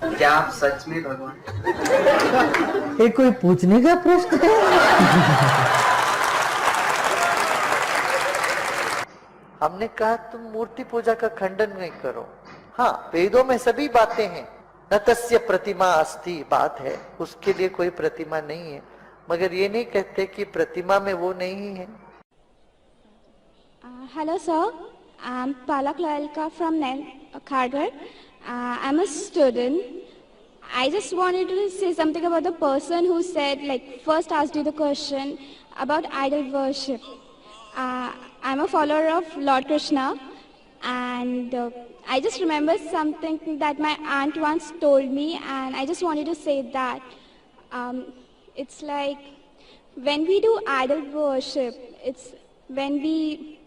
क्या आप सच में भगवान? ये कोई पूछने का प्रश्न है? हमने कहा तुम मूर्ति पूजा का खंडन नहीं करो। हाँ, वेदों में सभी बातें हैं, न तस्य प्रतिमा अस्ति, बात है उसके लिए कोई प्रतिमा नहीं है, मगर ये नहीं कहते कि प्रतिमा में वो नहीं है। Hello sir, I'm Palak Lalka from Kharghar. I'm a student. I just wanted to say something about the person who said, like, first asked you the question about idol worship. I'm a follower of Lord Krishna, and I just remember something that my aunt once told me, and I just wanted to say that it's like when we do idol worship, it's when we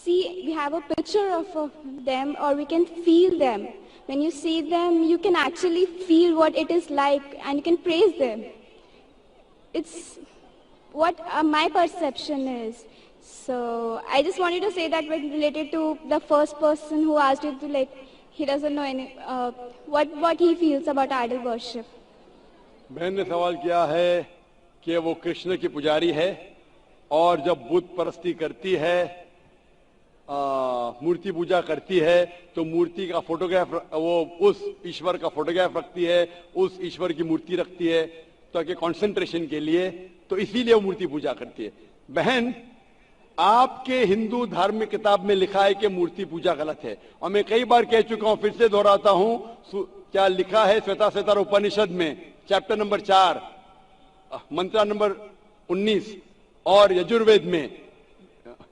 see, we have a picture of them, or we can feel them. When you see them, you can actually feel what it is like, and you can praise them. It's what my perception is. So I just wanted to say that when related to the first person who asked you to, like, he doesn't know any what he feels about idol worship. बहन ने सवाल किया है कि वो कृष्ण की पुजारी है और जब बुत परस्ती करती है, मूर्ति पूजा करती है, तो मूर्ति का फोटोग्राफ, वो उस ईश्वर का फोटोग्राफ रखती है, उस ईश्वर की मूर्ति रखती है ताकि कंसंट्रेशन के लिए, तो इसीलिए वो मूर्ति पूजा करती है। बहन, आपके हिंदू धार्मिक किताब में लिखा है कि मूर्ति पूजा गलत है, और मैं कई बार कह चुका हूं, फिर से दोहराता हूं, क्या लिखा है श्वेताश्वेतर उपनिषद में, चैप्टर नंबर 4, मंत्र नंबर 19, और यजुर्वेद में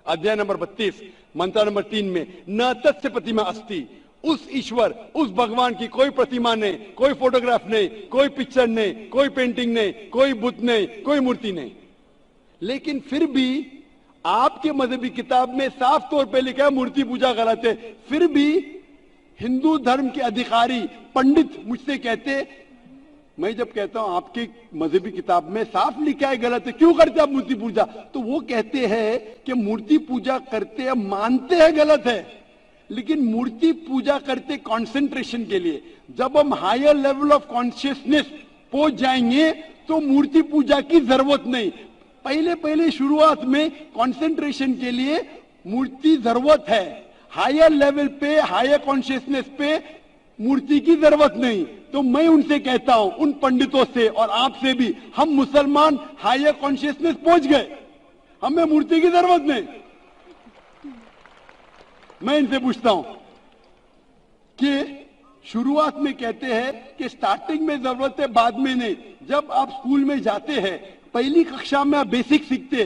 अध्याय नंबर 32, मंत्र नंबर 3 में, न तस्य प्रतिमा अस्ति, उस ईश्वर, उस भगवान की कोई प्रतिमा नहीं, कोई फोटोग्राफ नहीं, कोई पिक्चर नहीं, कोई पेंटिंग नहीं, कोई बुत नहीं, कोई मूर्ति नहीं। लेकिन फिर भी आपके मजहबी किताब में साफ तौर पे लिखा है मूर्ति पूजा गलत है, फिर भी हिंदू धर्म के अधिकारी पंडित मुझसे कहते, मैं जब कहता हूं आपकी मजहबी किताब में साफ लिखा है गलत है, क्यों करते आप मूर्ति पूजा, तो वो कहते हैं कि मूर्ति पूजा करते हैं, मानते हैं गलत है, लेकिन मूर्ति पूजा करते कंसंट्रेशन के लिए। जब हम हायर लेवल ऑफ कॉन्शियसनेस पहुंच जाएंगे तो मूर्ति पूजा की जरूरत नहीं। पहले शुरुआत में कंसंट्रेशन के लिए मूर्ति जरूरत है, हायर लेवल पे, हायर कॉन्शियसनेस पे मूर्ति की जरूरत नहीं। तो मैं उनसे कहता हूं, उन पंडितों से और आपसे भी, हम मुसलमान हायर कॉन्शियसनेस पहुंच गए, हमें मूर्ति की जरूरत नहीं। मैं इनसे पूछता हूं कि शुरुआत में कहते हैं कि स्टार्टिंग में जरूरत है, बाद में नहीं। जब आप स्कूल में जाते हैं, पहली कक्षा में आप बेसिक सीखते,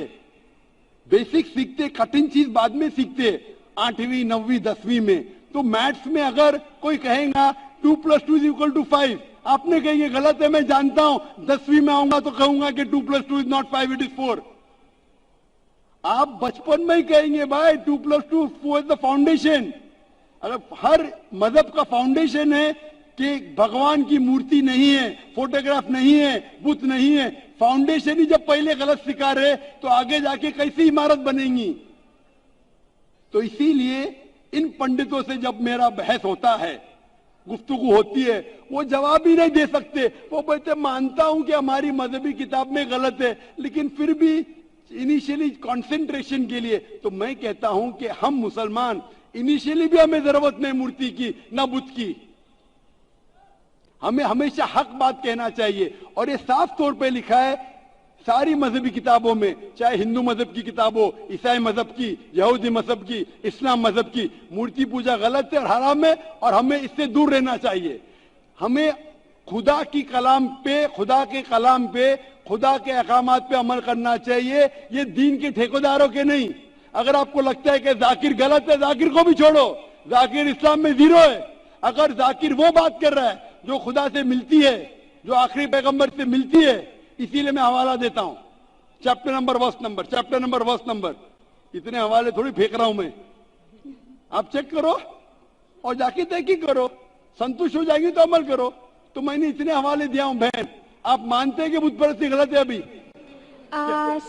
कठिन चीज बाद में सीखते, 8वीं 9वीं 10वीं में। तो मैथ्स में अगर कोई कहेगा 2 + 2 = 5, आपने कहेंगे गलत है, मैं जानता हूं, 10वीं में आऊंगा तो कहूंगा कि 2 + 2 is not 5, it is 4। आप बचपन में ही कहेंगे भाई 2 + 2 4 is the फाउंडेशन। अगर हर मजहब का फाउंडेशन है कि भगवान की मूर्ति नहीं है, फोटोग्राफ नहीं है, बुत नहीं है, फाउंडेशन ही जब पहले गलत सिखा रहे तो आगे जाके कैसी इमारत बनेगी। तो इसीलिए इन पंडितों से जब मेरा बहस होता है, गुफ्तगू होती है, वो जवाब ही नहीं दे सकते। वो बोलते मानता हूं कि हमारी मजहबी किताब में गलत है, लेकिन फिर भी इनिशियली कंसंट्रेशन के लिए। तो मैं कहता हूं कि हम मुसलमान इनिशियली भी हमें जरूरत नहीं मूर्ति की ना बुत की, हमें हमेशा हक बात कहना चाहिए। और ये साफ तौर पे लिखा है सारी मजहबी किताबों में, चाहे हिंदू मजहब की किताब हो, ईसाई मजहब की, यहूदी मजहब की, इस्लाम मजहब की, मूर्ति पूजा गलत है और हराम है, और हमें इससे दूर रहना चाहिए। हमें खुदा की कलाम पे, खुदा के कलाम पे, खुदा के अहकामात पे अमल करना चाहिए, ये दीन के ठेकेदारों के नहीं। अगर आपको लगता है कि जाकिर गलत है, जाकिर को भी छोड़ो, जाकिर इस्लाम में 0 है। अगर जाकिर वो बात कर रहा है जो खुदा से मिलती है, जो आखिरी पैगंबर से मिलती है, इसीलिए मैं हवाला देता हूं, चैप्टर नंबर वर्स नंबर। इतने हवाले थोड़ी फेंक रहा हूं मैं, आप चेक करो और जाके तहकीक करो, संतुष्ट हो जाएंगे तो अमल करो। तो मैंने इतने हवाले दिया हूं। बहन, आप मानते हैं कि बुत परस्ती गलत है अभी?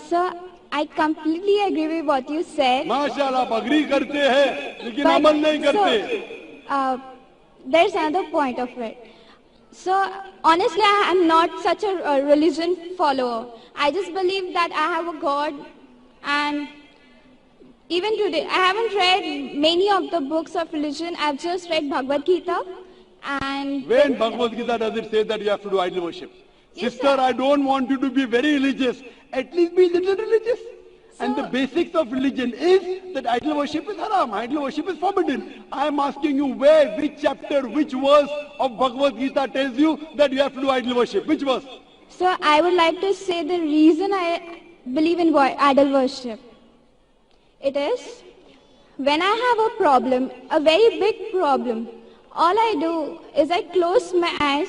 Sir, I completely agree with what you said. माशाल्लाह, आप अग्री करते हैं लेकिन अमल नहीं करते। There's another point of it. So honestly, I am not such a religion follower. I just believe that I have a God, and even today, I haven't read many of the books of religion. I've just read Bhagavad Gita, and When Bhagavad Gita does it say that you have to do idol worship? Yes, Sister, sir. I don't want you to be very religious. At least be little religious. And the So- basics of religion is that idol worship is haram. Idol worship is forbidden. I am asking you where, which chapter, which verse of Bhagavad Gita tells you that you have to do idol worship. Which verse? so I would like to say the reason I believe in idol worship. It is when I have a problem, a very big problem, all I do is I close my eyes,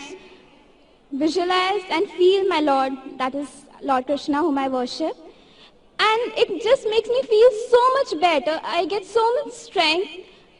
visualize and feel my Lord, that is Lord Krishna whom I worship. And it just makes me feel so much better. I get so much strength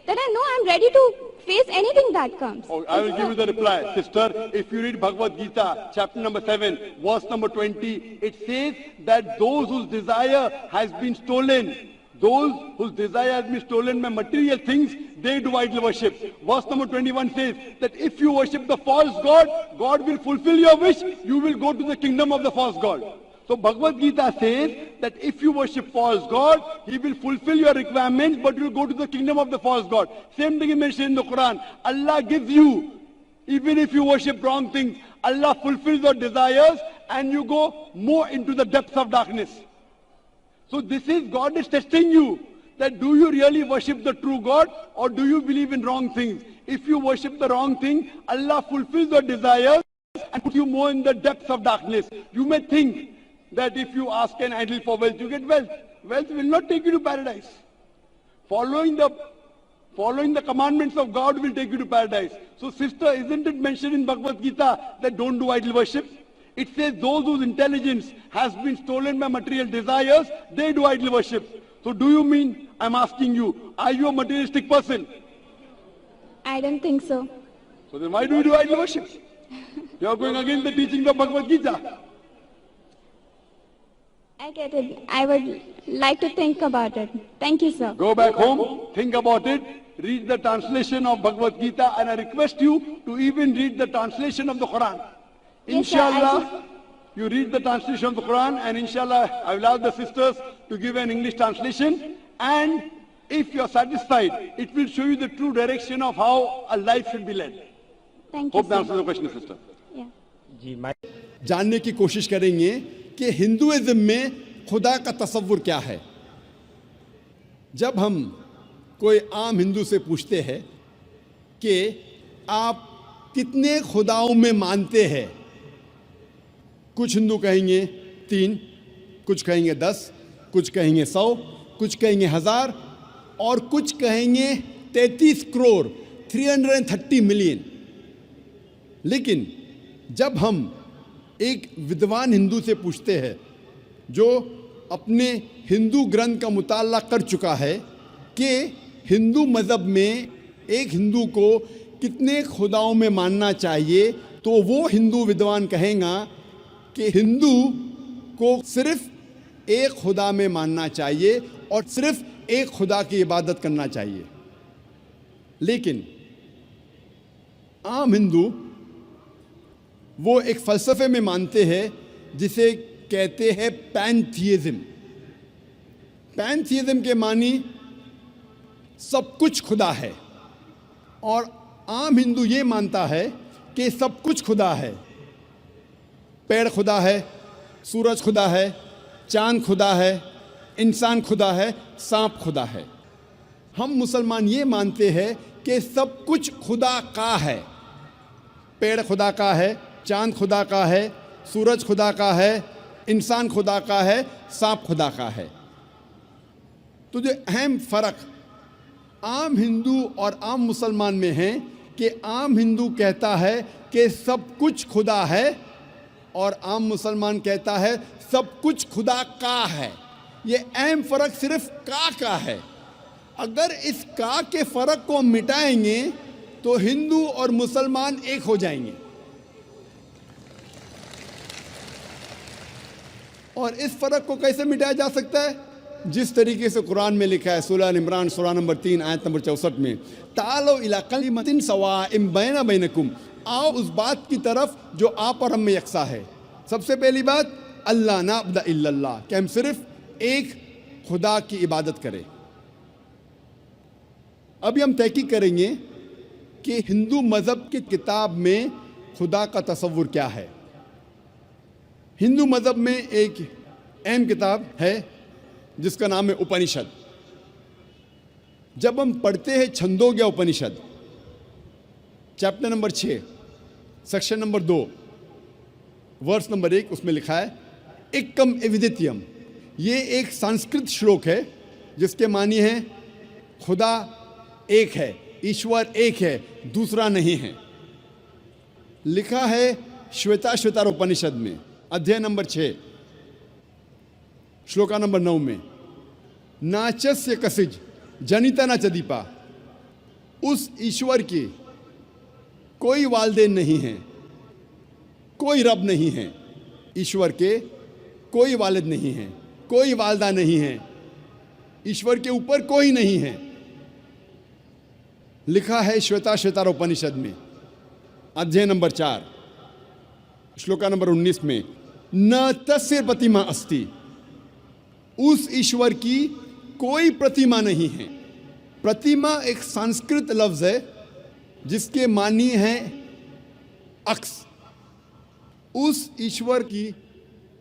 that I know I'm ready to face anything that comes. Oh, I will give you the reply. Sister, if you read Bhagavad Gita, chapter number 7, verse number 20, it says that those whose desire has been stolen, those whose desire has been stolen by material things, they do idol worship. Verse number 21 says that if you worship the false god, God will fulfill your wish, you will go to the kingdom of the false god. So Bhagavad Gita says that if you worship false god, he will fulfill your requirements, but you will go to the kingdom of the false god. Same thing is mentioned in the Quran. Allah gives you, even if you worship wrong things, Allah fulfills your desires and you go more into the depths of darkness. So this is, God is testing you, that do you really worship the true God or do you believe in wrong things? If you worship the wrong thing, Allah fulfills your desires and puts you more in the depths of darkness. You may think that if you ask an idol for wealth, you get wealth. Wealth will not take you to paradise. Following the commandments of God will take you to paradise. So sister, isn't it mentioned in Bhagavad Gita that don't do idol worship? It says those whose intelligence has been stolen by material desires, they do idol worship. So do you mean, I'm asking you, are you a materialistic person? I don't think so. So then why do you do idol worship? You are going against the teachings of Bhagavad Gita. I get it. I would like to think about it. Thank you, sir. Go back home, think about it, read the translation of Bhagavad Gita, and I request you to even read the translation of the Quran. Yes, sir, I Inshallah, you read the translation of the Quran, and inshallah, I will ask the sisters to give an English translation. And if you are satisfied, it will show you the true direction of how a life should be led. Thank you, Hope that answers sir. the question, sister. Yeah. जानने की कोशिश करेंगे कि Hinduism में खुदा का तसव्वुर क्या है। जब हम कोई आम हिंदू से पूछते हैं कि आप कितने खुदाओं में मानते हैं, कुछ हिंदू कहेंगे 3, कुछ कहेंगे 10, कुछ कहेंगे 100, कुछ कहेंगे 1000 और कुछ कहेंगे 33 करोड़ 330 मिलियन। लेकिन जब हम एक विद्वान हिंदू से पूछते हैं जो अपने हिंदू ग्रंथ का मुताला कर चुका है कि हिंदू मज़हब में एक हिंदू को कितने खुदाओं में मानना चाहिए, तो वो हिंदू विद्वान कहेगा कि हिंदू को सिर्फ एक खुदा में मानना चाहिए और सिर्फ एक खुदा की इबादत करना चाहिए। लेकिन आम हिंदू वो एक फ़लसफ़े में मानते हैं जिसे कहते हैं पैनथियज़म। पैनथियज़म के मानी सब कुछ खुदा है, और आम हिंदू ये मानता है कि सब कुछ खुदा है। पेड़ खुदा है, सूरज खुदा है, चांद खुदा है, इंसान खुदा है, सांप खुदा है। हम मुसलमान ये मानते हैं कि सब कुछ खुदा का है। पेड़ खुदा का है, चांद खुदा का है, सूरज खुदा का है, इंसान खुदा का है, सांप खुदा का है। तो जो अहम फ़र्क आम हिंदू और आम मुसलमान में है कि आम हिंदू कहता है कि सब कुछ खुदा है और आम मुसलमान कहता है सब कुछ खुदा का है। ये अहम फ़र्क सिर्फ का है। अगर इस का के फ़र्क को मिटाएंगे तो हिंदू और मुसलमान एक हो जाएंगे। और इस फ़र्क को कैसे मिटाया जा सकता है? जिस तरीके से कुरान में लिखा है, सूरह इमरान सूरह नंबर 3 आयत नंबर 64 में, तालो इला कलिमतिन सवाइम बैना बैनकुम आओ उस बात की तरफ जो आप और हम में यकसा है। सबसे पहली बात, अल्लाह नाबुद इल्लल्लाह, कि हम सिर्फ एक खुदा की इबादत करें। अभी हम तहकीक करेंगे कि हिंदू मज़हब की किताब में खुदा का तसव्वुर क्या है। हिंदू मज़हब में एक अहम किताब है जिसका नाम है उपनिषद। जब हम पढ़ते हैं Chandogya Upanishad, chapter number 6, section number 2, verse number 1, उसमें लिखा है एकम एविदित्यम। ये एक संस्कृत श्लोक है जिसके मानी है खुदा एक है, ईश्वर एक है, दूसरा नहीं है। लिखा है श्वेताश्वतर उपनिषद में, अध्याय नंबर 6, श्लोका नंबर 9 में, नाचस्य कसिज जनिता न चदीपा। उस ईश्वर की कोई वालदेन नहीं है, कोई रब नहीं है। ईश्वर के कोई वालिद नहीं है, कोई वालदा नहीं है, ईश्वर के ऊपर कोई नहीं है। लिखा है श्वेताश्वतर उपनिषद में, अध्याय नंबर 4, श्लोका नंबर 19 में, न तस्य प्रतिमा अस्ति। उस ईश्वर की कोई प्रतिमा नहीं है। प्रतिमा एक संस्कृत लफ्ज है जिसके मानी है अक्स। उस ईश्वर की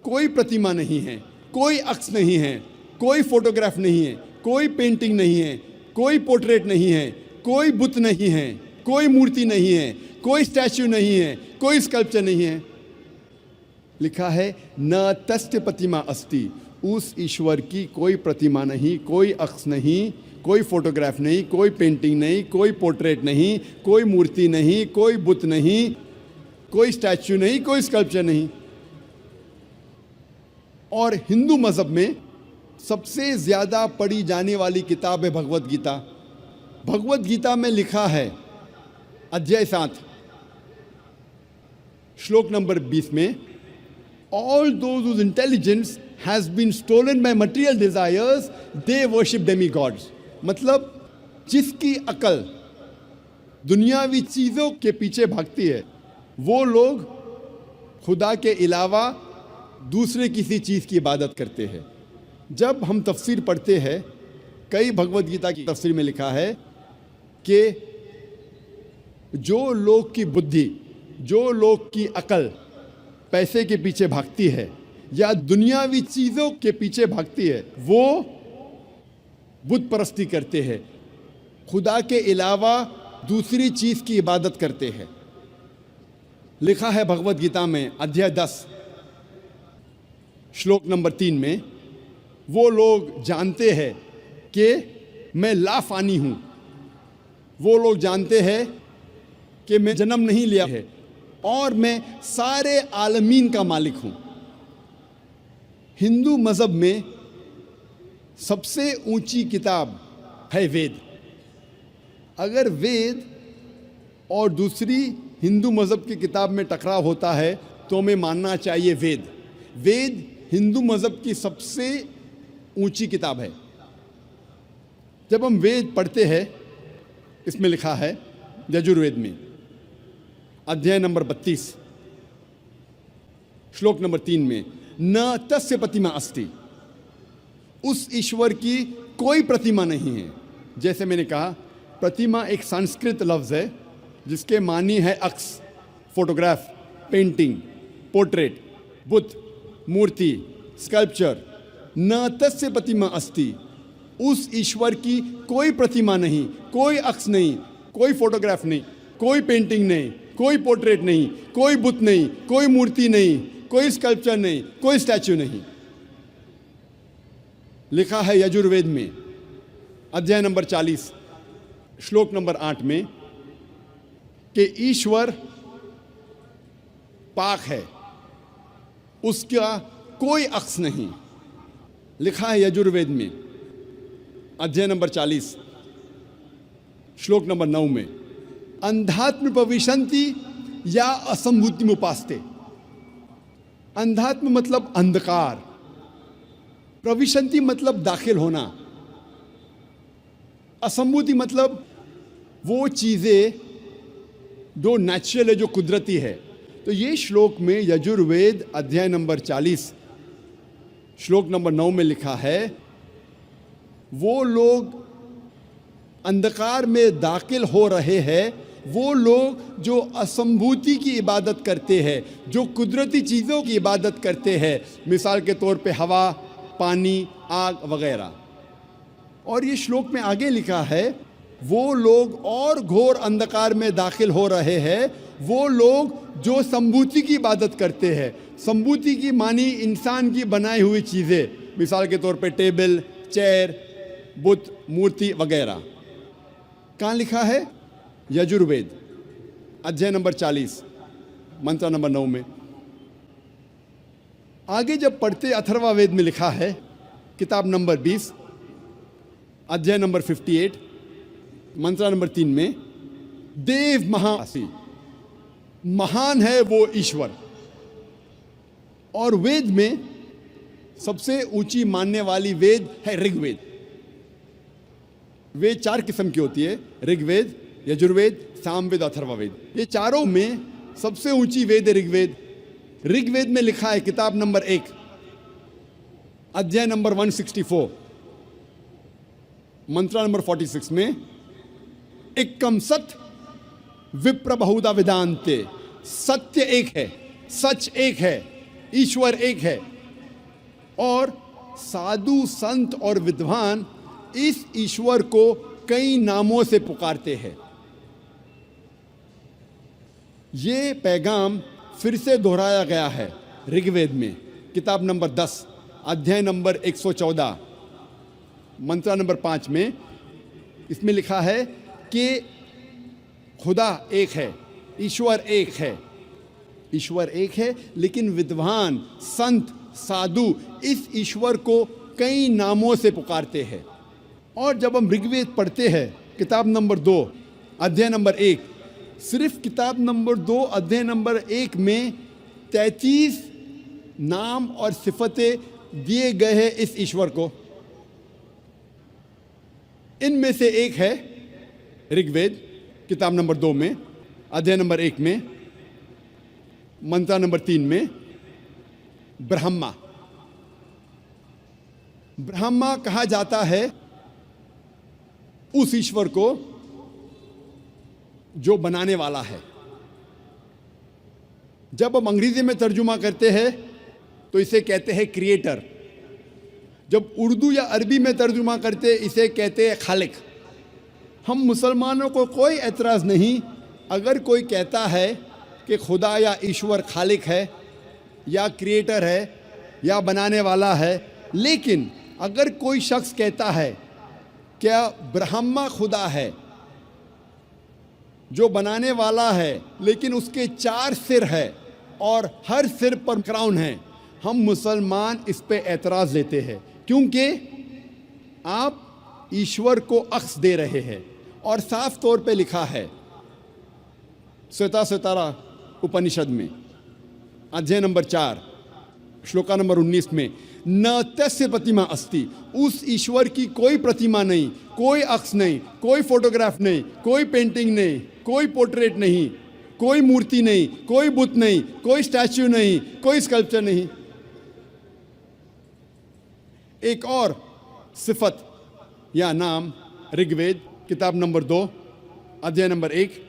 कोई प्रतिमा नहीं है, कोई अक्स नहीं है, कोई फोटोग्राफ नहीं है, कोई पेंटिंग नहीं है, कोई पोर्ट्रेट नहीं है, कोई बुत नहीं है, कोई मूर्ति नहीं है, कोई स्टैच्यू नहीं है, कोई स्कल्पचर नहीं है। लिखा है न तस्य प्रतिमा अस्ति। उस ईश्वर की कोई प्रतिमा नहीं, कोई अक्स नहीं, कोई फोटोग्राफ नहीं, कोई पेंटिंग नहीं, कोई पोर्ट्रेट नहीं, कोई मूर्ति नहीं, कोई बुत नहीं, कोई स्टैच्यू नहीं, कोई स्कल्पचर नहीं। और हिंदू मज़हब में सबसे ज़्यादा पढ़ी जाने वाली किताब है भगवत गीता। भगवत गीता में लिखा है अध्याय 7, श्लोक नंबर 20 में, all those whose intelligence has been stolen by material desires, they worship demigods। मतलब जिसकी अकल दुनियावी चीज़ों के पीछे भागती है वो लोग खुदा के अलावा दूसरे किसी चीज़ की इबादत करते हैं। जब हम तफसीर पढ़ते हैं, कई भगवत गीता की तफसीर में लिखा है कि जो लोग की बुद्धि, जो लोग की अकल पैसे के पीछे भागती है या दुनियावी चीज़ों के पीछे भागती है, वो बुत परस्ती करते हैं, खुदा के अलावा दूसरी चीज़ की इबादत करते हैं। लिखा है भगवत गीता में अध्याय 10, श्लोक नंबर 3 में, वो लोग जानते हैं कि मैं लाफानी हूँ, वो लोग जानते हैं कि मैं जन्म नहीं लिया है और मैं सारे आलमीन का मालिक हूँ। हिंदू मज़हब में सबसे ऊंची किताब है वेद। अगर वेद और दूसरी हिंदू मज़हब की किताब में टकराव होता है तो हमें मानना चाहिए वेद। वेद हिंदू मज़हब की सबसे ऊंची किताब है। जब हम वेद पढ़ते हैं, इसमें लिखा है यजुर्वेद में अध्याय नंबर 32, श्लोक नंबर 3 में, न तस्य प्रतिमा अस्ति। उस ईश्वर की कोई प्रतिमा नहीं है। जैसे मैंने कहा, प्रतिमा एक संस्कृत लफ्ज़ है जिसके मानी है अक्स, फोटोग्राफ, पेंटिंग, पोर्ट्रेट, बुत, मूर्ति, स्कल्पचर। न तस्य प्रतिमा अस्ति। उस ईश्वर की कोई प्रतिमा नहीं, कोई अक्स नहीं, कोई फोटोग्राफ नहीं, कोई पेंटिंग नहीं, कोई पोर्ट्रेट नहीं, कोई बुत नहीं, कोई मूर्ति नहीं, कोई स्कल्पचर नहीं, कोई स्टैच्यू नहीं। लिखा है यजुर्वेद में अध्याय नंबर 40, श्लोक नंबर 8 में कि ईश्वर पाक है, उसका कोई अक्स नहीं। लिखा है यजुर्वेद में अध्याय नंबर 40, श्लोक नंबर 9 में, अंधात्म प्रविशन्ति या असंभूति उपास्ते। अंधात्म मतलब अंधकार, प्रविशन्ति मतलब दाखिल होना, असंभूति मतलब वो चीज़ें जो नेचुरल है, जो कुदरती है। तो ये श्लोक में यजुर्वेद अध्याय नंबर 40 श्लोक नंबर 9 में लिखा है, वो लोग अंधकार में दाखिल हो रहे हैं, वो लोग जो असंभूति की इबादत करते हैं, जो कुदरती चीज़ों की इबादत करते हैं, मिसाल के तौर पे हवा, पानी, आग वगैरह। और ये श्लोक में आगे लिखा है, वो लोग और घोर अंधकार में दाखिल हो रहे हैं, वो लोग जो संभूति की इबादत करते हैं। संभूति की मानी इंसान की बनाई हुई चीज़ें, मिसाल के तौर पे टेबल, चेयर, बुत, मूर्ति वगैरह। कहाँ लिखा है? यजुर्वेद अध्याय नंबर 40 मंत्र नंबर 9 में। आगे जब पढ़ते अथर्ववेद में लिखा है, किताब नंबर 20 अध्याय नंबर 58 मंत्र नंबर 3 में, देव महासी, महान है वो ईश्वर। और वेद में सबसे ऊंची मानने वाली वेद है ऋग्वेद। वेद 4 किस्म की होती है, ऋग्वेद, यजुर्वेद, सामवेद, अथर्ववेद। ये चारों में सबसे ऊंची वेद है ऋग्वेद। ऋग्वेद में लिखा है, किताब नंबर 1 अध्याय नंबर 164 मंत्र नंबर 46 में, एकम सत विप्र बहुधा वेदांते, सत्य एक है, सच एक है, ईश्वर एक है, और साधु संत और विद्वान इस ईश्वर को कई नामों से पुकारते हैं। ये पैगाम फिर से दोहराया गया है ऋग्वेद में, किताब नंबर 10 अध्याय नंबर 114 मंत्र नंबर 5 में। इसमें लिखा है कि खुदा एक है, ईश्वर एक है, ईश्वर एक है, लेकिन विद्वान, संत, साधु इस ईश्वर को कई नामों से पुकारते हैं। और जब हम ऋग्वेद पढ़ते हैं, किताब नंबर 2 अध्याय नंबर 1, सिर्फ किताब नंबर 2 अध्याय नंबर 1 में 33 नाम और सिफतें दिए गए हैं इस ईश्वर को। इनमें से एक है ऋग्वेद किताब नंबर 2 में अध्याय नंबर 1 में मंत्र नंबर 3 में, ब्रह्मा। ब्रह्मा कहा जाता है उस ईश्वर को जो बनाने वाला है। जब हम अंग्रेजी में तर्जुमा करते हैं तो इसे कहते हैं क्रिएटर। जब उर्दू या अरबी में तर्जुमा करते इसे कहते हैं खालिक। हम मुसलमानों को कोई एतराज़ नहीं अगर कोई कहता है कि खुदा या ईश्वर खालिक है या क्रिएटर है या बनाने वाला है, लेकिन अगर कोई शख्स कहता है क्या ब्रह्मा खुदा है जो बनाने वाला है, लेकिन उसके 4 सिर है और हर सिर पर क्राउन है, हम मुसलमान इस पे एतराज़ लेते हैं, क्योंकि आप ईश्वर को अक्स दे रहे हैं। और साफ तौर पे लिखा है श्वेता उपनिषद में अध्याय नंबर 4 श्लोका नंबर 19 में, न तस्य प्रतिमा अस्ति, उस ईश्वर की कोई प्रतिमा नहीं, कोई अक्स नहीं, कोई फोटोग्राफ नहीं, कोई पेंटिंग नहीं, कोई पोर्ट्रेट नहीं, कोई मूर्ति नहीं, कोई बुत नहीं, कोई स्टैच्यू नहीं, कोई स्कल्पचर नहीं। एक और सिफत या नाम ऋग्वेद किताब नंबर 2 अध्याय नंबर 1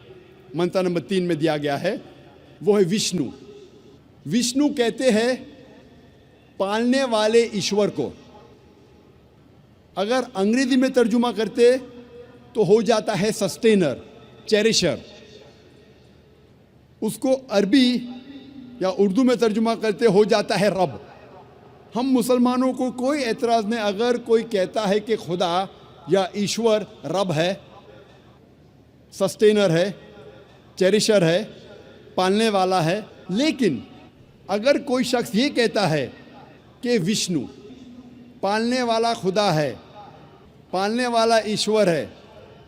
मंत्र नंबर 3 में दिया गया है, वो है विष्णु। विष्णु कहते हैं पालने वाले ईश्वर को। अगर अंग्रेजी में तर्जुमा करते तो हो जाता है सस्टेनर, चेरिशर। उसको अरबी या उर्दू में तर्जुमा करते हो जाता है रब। हम मुसलमानों को कोई एतराज़ नहीं अगर कोई कहता है कि खुदा या ईश्वर रब है, सस्टेनर है, चेरिशर है, पालने वाला है। लेकिन अगर कोई शख्स ये कहता है कि विष्णु पालने वाला खुदा है, पालने वाला ईश्वर है,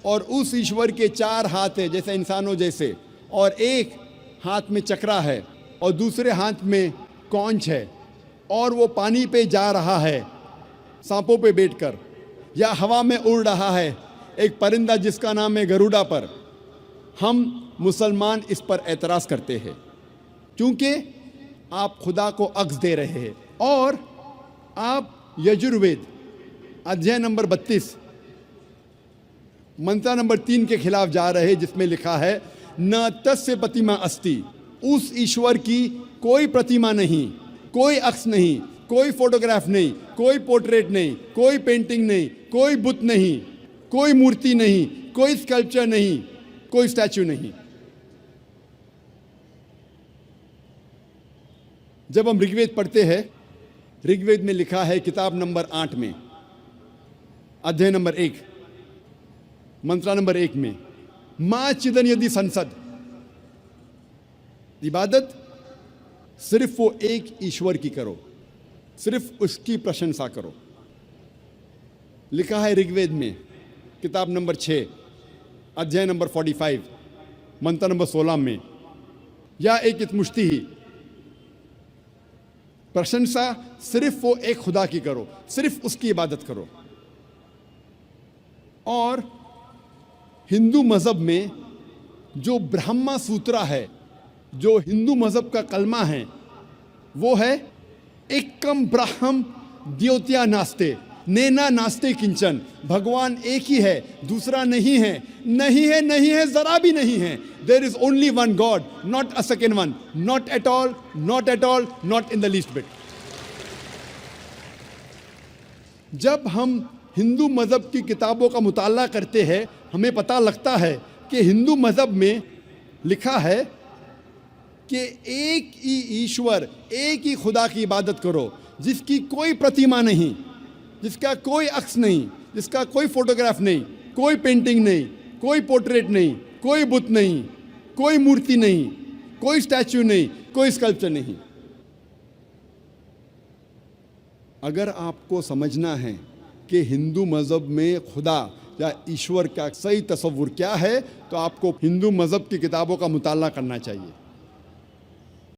और उस ईश्वर के 4 हाथ हैं जैसे इंसानों जैसे, और एक हाथ में चक्रा है और दूसरे हाथ में कौंच है, और वो पानी पे जा रहा है सांपों पे बैठकर, या हवा में उड़ रहा है एक परिंदा जिसका नाम है गरुड़ा पर, हम मुसलमान इस पर एतराज़ करते हैं क्योंकि आप खुदा को अक्स दे रहे हैं और आप यजुर्वेद अध्याय नंबर 32 मंत्र नंबर 3 के खिलाफ जा रहे हैं, जिसमें लिखा है न तस्य प्रतिमा अस्ति, उस ईश्वर की कोई प्रतिमा नहीं, कोई अक्स नहीं, कोई फोटोग्राफ नहीं, कोई पोर्ट्रेट नहीं, कोई पेंटिंग नहीं, कोई बुत नहीं, कोई मूर्ति नहीं, कोई स्कल्पचर नहीं, कोई स्टैच्यू नहीं। जब हम ऋग्वेद पढ़ते हैं, ऋग्वेद में लिखा है किताब नंबर 8 में अध्याय नंबर 1 मंत्र नंबर 1 में मां चिदन यदि संसद, इबादत सिर्फ वो एक ईश्वर की करो, सिर्फ उसकी प्रशंसा करो। लिखा है ऋग्वेद में किताब नंबर 6 अध्याय नंबर 45 मंत्र नंबर 16 में, या एक मुश्ती ही, प्रशंसा सिर्फ वो एक खुदा की करो, सिर्फ उसकी इबादत करो। और हिंदू मज़हब में जो ब्रह्मा सूत्रा है, जो हिंदू मज़हब का कलमा है, वो है एकम ब्रह्म द्योत्या नास्ते नेना नास्ते किंचन, भगवान एक ही है, दूसरा नहीं है, नहीं है, नहीं है, जरा भी नहीं है। There is only one God, not a second one, not at all, not at all, not in the least bit. जब हम हिंदू मज़हब की किताबों का मुताला करते हैं, हमें पता लगता है कि हिंदू मज़हब में लिखा है कि एक ही ईश्वर, एक ही खुदा की इबादत करो, जिसकी कोई प्रतिमा नहीं, जिसका कोई अक्स नहीं, जिसका कोई फोटोग्राफ नहीं, कोई पेंटिंग नहीं, कोई पोर्ट्रेट नहीं, कोई बुत नहीं, कोई मूर्ति नहीं, कोई स्टैच्यू नहीं, कोई स्कल्पचर नहीं। अगर आपको समझना है कि हिंदू मज़हब में खुदा या ईश्वर का सही तस्वुर क्या है, तो आपको हिंदू मज़हब की किताबों का मुताला करना चाहिए।